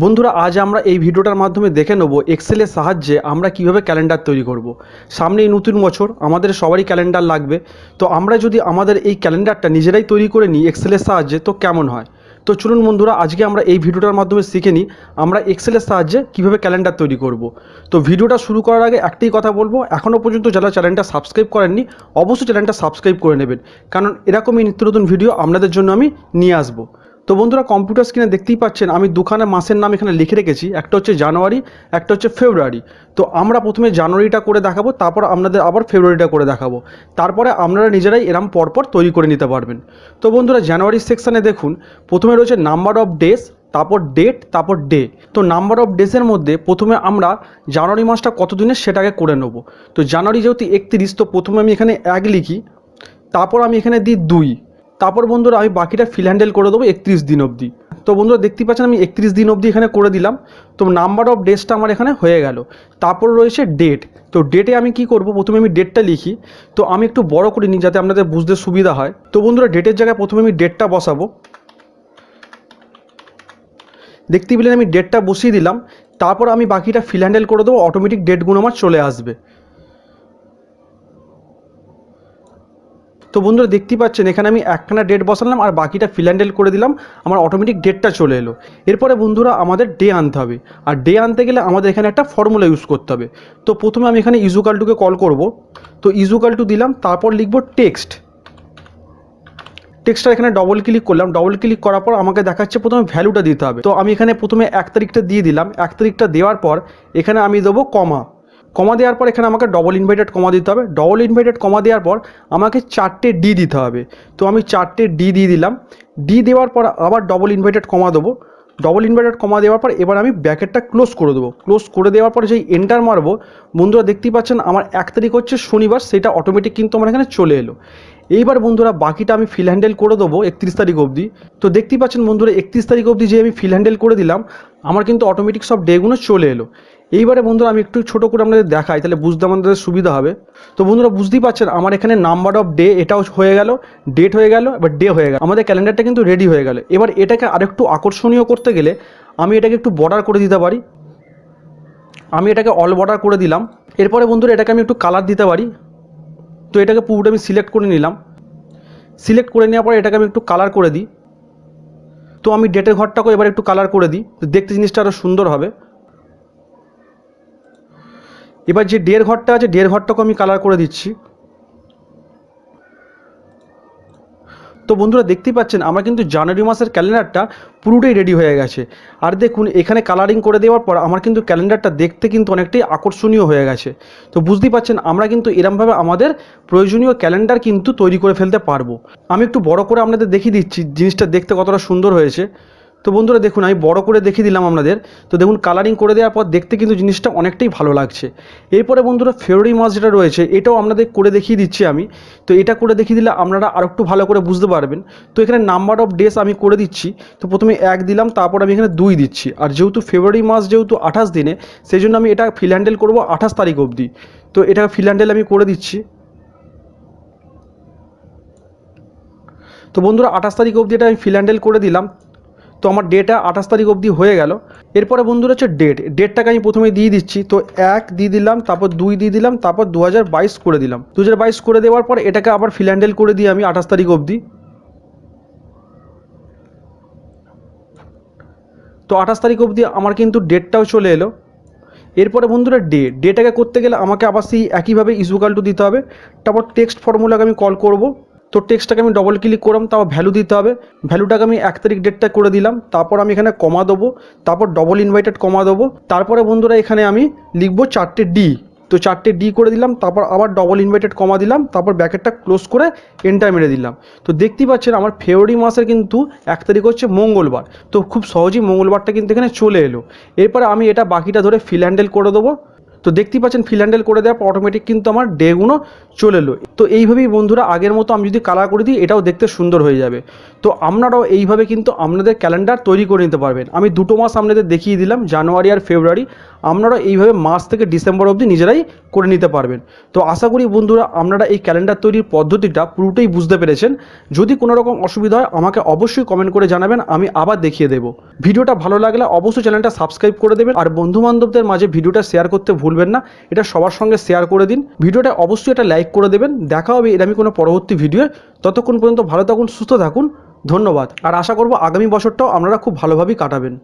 বন্ধুরা আজ আমরা এই ভিডিওটার মাধ্যমে দেখে নেব এক্সেলের সাহায্যে আমরা কিভাবে ক্যালেন্ডার তৈরি করব। সামনেই নতুন বছর, আমাদের সবারই ক্যালেন্ডার লাগবে। তো আমরা যদি আমাদের এই ক্যালেন্ডারটা নিজেরাই তৈরি করে নিই এক্সেলের সাহায্যে তো কেমন হয়। তো চলুন বন্ধুরা আজকে আমরা এই ভিডিওটার মাধ্যমে শিখে নিই আমরা এক্সেলের সাহায্যে কিভাবে ক্যালেন্ডার তৈরি করব। তো ভিডিওটা শুরু করার আগে একটাই কথা বলবো, এখনও পর্যন্ত যারা চ্যানেলটা সাবস্ক্রাইব করেননি অবশ্যই চ্যানেলটা সাবস্ক্রাইব করে নেবেন, কারণ এরকমই নিত্য নতুন ভিডিও আপনাদের জন্য আমি নিয়ে আসবো। তো বন্ধুরা কম্পিউটার স্ক্রিনে দেখতেই পাচ্ছেন আমি দুখানা মাসের নাম এখানে লিখে রেখেছি, একটা হচ্ছে জানুয়ারি, একটা হচ্ছে ফেব্রুয়ারি। তো আমরা প্রথমে জানুয়ারিটা করে দেখাবো, তারপর আপনাদের আবার ফেব্রুয়ারিটা করে দেখাবো, তারপরে আপনারা নিজেরাই এরম পরপর তৈরি করে নিতে পারবেন। তো বন্ধুরা জানুয়ারি সেকশানে দেখুন প্রথমে রয়েছে নাম্বার অফ ডেজ, তারপর ডেট, তারপর ডে। তো নাম্বার অফ ডেজের মধ্যে প্রথমে আমরা জানুয়ারি মাসটা কত দিনের সেটাকে করে নেব। তো জানুয়ারি যেহেতু 31, তো প্রথমে আমি এখানে 1 লিখি, তারপর আমি এখানে দিই 2, তারপর বন্ধুরা আমি বাকিটা ফিল হ্যান্ডেল করে দেবো 31 দিন অবধি। তো বন্ধুরা দেখতেই পাচ্ছেন আমি 31 দিন অবধি এখানে করে দিলাম। তো নাম্বার অফ ডেজটা আমার এখানে হয়ে গেল। তারপর রয়েছে ডেট। তো ডেটে আমি কি করব, প্রথমে আমি ডেটটা লিখি। তো আমি একটু বড় করে নিই যাতে আপনাদের বুঝতে সুবিধা হয়। তো বন্ধুরা ডেটের জায়গায় প্রথমে আমি ডেটটা বসাবো। দেখতেই পেলেন আমি ডেটটা বসিয়ে দিলাম। তারপর আমি বাকিটা ফিল হ্যান্ডেল করে দেবো, অটোমেটিক ডেটগুলো আমার চলে আসবে। তো বন্ধুরা দেখতেই পাচ্ছেন এখানে আমি একখানা ডেট বসালাম আর বাকিটা ফিল হ্যান্ডেল করে দিলাম, আমার অটোমেটিক ডেটটা চলে এলো। এরপরে বন্ধুরা আমাদের ডে আনতে হবে, আর ডে আনতে গেলে আমাদের এখানে একটা ফর্মুলা ইউজ করতে হবে। তো প্রথমে আমি এখানে ইজুকাল টুকে কল করব। তো ইজুকাল টু দিলাম, তারপর লিখব টেক্সট। টেক্সটটা এখানে ডবল ক্লিক করলাম, ডবল ক্লিক করার পর আমাকে দেখাচ্ছে প্রথমে ভ্যালুটা দিতে হবে। তো আমি এখানে প্রথমে 1 তারিখটা দিয়ে দিলাম। 1 তারিখটা দেওয়ার পর এখানে আমি দেবো কমা। কমা দেওয়ার পর এখানে আমাকে ডবল ইনভার্টেড কমা দিতে হবে। ডবল ইনভার্টেড কমা দেওয়ার পর আমাকে 4টে ডি দিতে হবে। তো আমি 4টে ডি দিয়ে দিলাম। ডি দেওয়ার পর আবার ডবল ইনভার্টেড কমা দেবো। ডবল ইনভার্টেড কমা দেওয়ার পর এবার আমি ব্র্যাকেটটা ক্লোজ করে দেবো। ক্লোজ করে দেওয়ার পর যেই এন্টার মারবো, বন্ধুরা দেখতেই পাচ্ছেন আমার 1 তারিখ হচ্ছে শনিবার, সেটা অটোমেটিক কিন্তু আমার এখানে চলে এলো। এইবার বন্ধুরা বাকিটা আমি ফিল হ্যান্ডেল করে দেবো 31 তারিখ অবধি। তো দেখতেই পাচ্ছেন বন্ধুরা 31 তারিখ অবধি যে আমি ফিল হ্যান্ডেল করে দিলাম, আমার কিন্তু অটোমেটিক সব ডেগুলো চলে এলো। এইবারে বন্ধুরা আমি একটু ছোটো করে আপনাদের দেখাই, তাহলে বুঝতে আমাদের সুবিধা হবে। তো বন্ধুরা বুঝতেই পারছেন আমার এখানে নাম্বার অফ ডে এটাও হয়ে গেল, ডেট হয়ে গেল, এবার ডে হয়ে গেল, আমাদের ক্যালেন্ডারটা কিন্তু রেডি হয়ে গেল। এবার এটাকে আরেকটু আকর্ষণীয় করতে গেলে আমি এটাকে একটু বর্ডার করে দিতে পারি। আমি এটাকে অল বর্ডার করে দিলাম। এরপরে বন্ধুরা এটাকে আমি একটু কালার দিতে পারি। তো এটাকে পুরোটা আমি সিলেক্ট করে নিলাম। সিলেক্ট করে নেওয়ার পরে এটাকে আমি একটু কালার করে দিই। তো আমি ডেটের ঘরটাকে এবার একটু কালার করে দিই, তো দেখতে জিনিসটা আরও সুন্দর হবে। এবার যে ডের ঘরটা আছে, ডের ঘরটাকে আমি কালার করে দিচ্ছি। তো বন্ধুরা দেখতেই পাচ্ছেন আমরা কিন্তু জানুয়ারি মাসের ক্যালেন্ডারটা পুরোটাই রেডি হয়ে গেছে। আর দেখুন এখানে কালারিং করে দেওয়ার পর আমার কিন্তু ক্যালেন্ডারটা দেখতে কিন্তু অনেকটাই আকর্ষণীয় হয়ে গেছে। তো বুঝতেই পাচ্ছেন আমরা কিন্তু এরমভাবে আমাদের প্রয়োজনীয় ক্যালেন্ডার কিন্তু তৈরি করে ফেলতে পারবো। আমি একটু বড় করে আপনাদের দেখিয়ে দিচ্ছি জিনিসটা দেখতে কতটা সুন্দর হয়েছে। তো বন্ধুরা দেখুন আমি বড় করে দেখিয়ে দিলাম আপনাদের। তো দেখুন কালারিং করে দেওয়ার পর দেখতে কিন্তু জিনিসটা অনেকটাই ভালো লাগছে। এরপরে বন্ধুরা ফেব্রুয়ারি মাস যেটা রয়েছে এটাও আপনাদের করে দেখিয়ে দিচ্ছি আমি। তো এটা করে দেখিয়ে দিলে আপনারা আর একটু ভালো করে বুঝতে পারবেন। তো এখানে নাম্বার অফ ডেজ আমি করে দিচ্ছি। তো প্রথমে 1 দিলাম, তারপর আমি এখানে 2 দিচ্ছি। আর যেহেতু ফেব্রুয়ারি মাস যেহেতু 28 দিনে, সেই জন্য আমি এটা ফিল হ্যান্ডেল করবো 28 তারিখ অবধি। তো এটা ফিল হ্যান্ডেল আমি করে দিচ্ছি। তো বন্ধুরা 28 তারিখ অবধি এটা আমি ফিল হ্যান্ডেল করে দিলাম। তো আমার ডেটা 28 তারিখ অবধি হয়ে গেল। এরপরে বন্ধুরা হচ্ছে ডেটটাকে আমি প্রথমে দিয়ে দিচ্ছি। তো 1 দিয়ে দিলাম, তারপর 2 দিয়ে দিলাম, তারপর 2022 করে দিলাম। 2022 করে দেওয়ার পর এটাকে আবার ফিল হ্যান্ডেল করে দিই আমি 28 তারিখ অবধি। তো 28 তারিখ অবধি আমার কিন্তু ডেটটাও চলে এলো। এরপরে বন্ধুরা ডেটাকে করতে গেলে আমাকে আবার সেই একইভাবে ইজুকাল টু দিতে হবে। তারপর টেক্সট ফর্মুলাকে আমি কল করব। তো টেক্সটটাকে আমি ডবল ক্লিক করলাম, তারপর ভ্যালু দিতে হবে। ভ্যালুটাকে আমি 1 তারিখ ডেটটা করে দিলাম। তারপর আমি এখানে কমা দেবো, তারপর ডবল ইনভাইটেড কমা দেবো। তারপরে বন্ধুরা এখানে আমি লিখবো 4টে ডি। তো 4টে ডি করে দিলাম, তারপর আবার ডবল ইনভাইটেড কমা দিলাম, তারপর ব্র্যাকেটটা ক্লোজ করে এন্টার মেরে দিলাম। তো দেখতেই পাচ্ছেন আমার ফেব্রুয়ারি মাসের কিন্তু 1 তারিখ হচ্ছে মঙ্গলবার। তো খুব সহজেই মঙ্গলবারটা কিন্তু এখানে চলে এলো। এরপরে আমি এটা বাকিটা ধরে ফিল হ্যান্ডেল করে দেবো। তো দেখতেই পাচ্ছেন ফিল হ্যান্ডেল করে দেওয়ার পর অটোমেটিক কিন্তু আমার ডেগুলো চলে এলো। তো এইভাবেই বন্ধুরা আগের মতো আমি যদি কালার করে দিই এটাও দেখতে সুন্দর হয়ে যাবে। তো আপনারাও এইভাবে কিন্তু আপনাদের ক্যালেন্ডার তৈরি করে নিতে পারবেন। আমি দুটো মাস আপনাদের দেখিয়ে দিলাম, জানুয়ারি আর ফেব্রুয়ারি। আপনারা এইভাবে মার্চ থেকে ডিসেম্বর অবধি নিজেরাই করে নিতে পারবেন। তো আশা করি বন্ধুরা আপনারা এই ক্যালেন্ডার তৈরির পদ্ধতিটা পুরোটাই বুঝতে পেরেছেন। যদি কোনো রকম অসুবিধা হয় আমাকে অবশ্যই কমেন্ট করে জানাবেন, আমি আবার দেখিয়ে দেবো। ভিডিওটা ভালো লাগলে অবশ্যই চ্যানেলটা সাবস্ক্রাইব করে দেবেন, আর বন্ধুবান্ধবদের মাঝে ভিডিওটা শেয়ার করতে ভুলবেন না। এটা সবার সঙ্গে শেয়ার করে দিন। ভিডিওটা অবশ্যই এটা লাইক করে দেবেন। দেখা হবে এরকমই কোনো পরবর্তী ভিডিও। ততক্ষণ পর্যন্ত ভালো থাকুন, সুস্থ থাকুন। ধন্যবাদ। আর আশা করব আগামী বছরটাও আপনারা খুব ভালোভাবেই কাটাবেন।